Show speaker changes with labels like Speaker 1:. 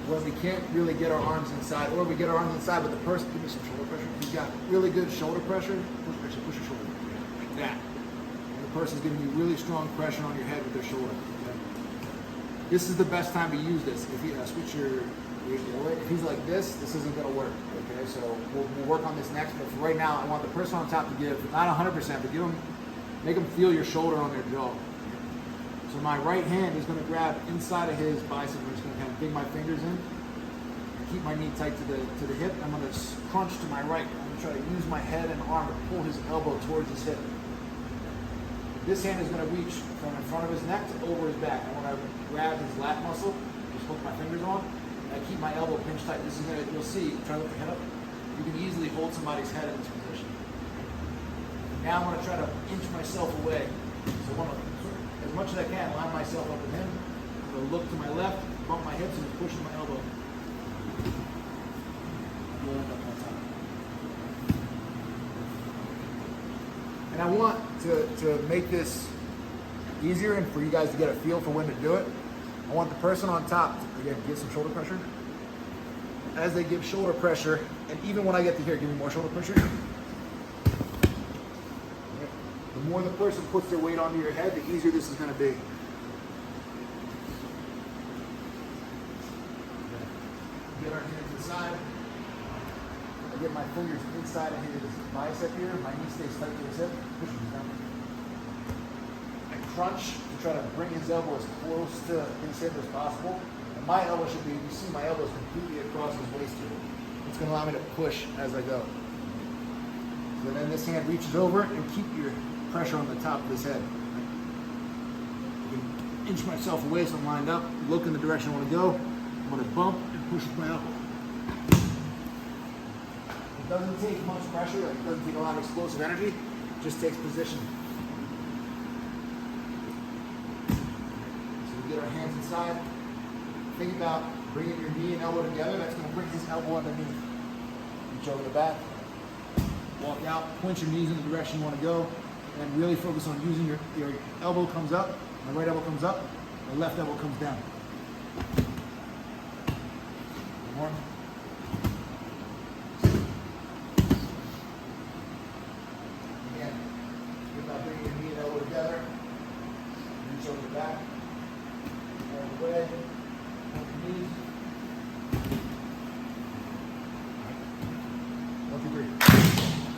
Speaker 1: where we can't really get our arms inside, or we get our arms inside, but the person, give me some shoulder pressure. You've got really good shoulder pressure. Push your shoulder like that. And the person's giving you really strong pressure on your head with their shoulder. Okay? This is the best time to use this. If you switch your weight, if he's like this isn't going to work. Okay, so we'll work on this next. But for right now, I want the person on top to give not 100%, but make them feel your shoulder on their jaw. So my right hand is going to grab inside of his bicep. I'm just going to kind of dig my fingers in and keep my knee tight to the hip. I'm going to crunch to my right. I'm going to try to use my head and arm to pull his elbow towards his hip. This hand is going to reach from in front of his neck to over his back. I want to grab his lat muscle, just hook my fingers on, and I keep my elbow pinched tight. This is going to, you'll see, try to lift your head up. You can easily hold somebody's head in this position. Now I'm going to try to inch myself away. So I want to, as much as I can, line myself up with him. I'm going to look to my left, bump my hips, and push my elbow. And I want to make this easier and for you guys to get a feel for when to do it. I want the person on top to, again, give some shoulder pressure. As they give shoulder pressure, and even when I get to here, give me more shoulder pressure. The more the person puts their weight onto your head, the easier this is going to be. Get our hands inside. I get my fingers inside of his bicep here. My knee stays tight to his hip. Push him down. I crunch to try to bring his elbow as close to his hip as possible. And my elbow should be, you see my elbow is completely across his waist here. It's going to allow me to push as I go. So then this hand reaches over and keep your pressure on the top of his head. I can inch myself away so I'm lined up, look in the direction I want to go. I'm going to bump and push with my elbow. It doesn't take much pressure, it doesn't take a lot of explosive energy, it just takes position. So we get our hands inside. Think about bringing your knee and elbow together. That's going to bring his elbow underneath. Reach over the back. Walk out, point your knees in the direction you want to go, and really focus on using your elbow comes up, the right elbow comes up, the left elbow comes down. One more.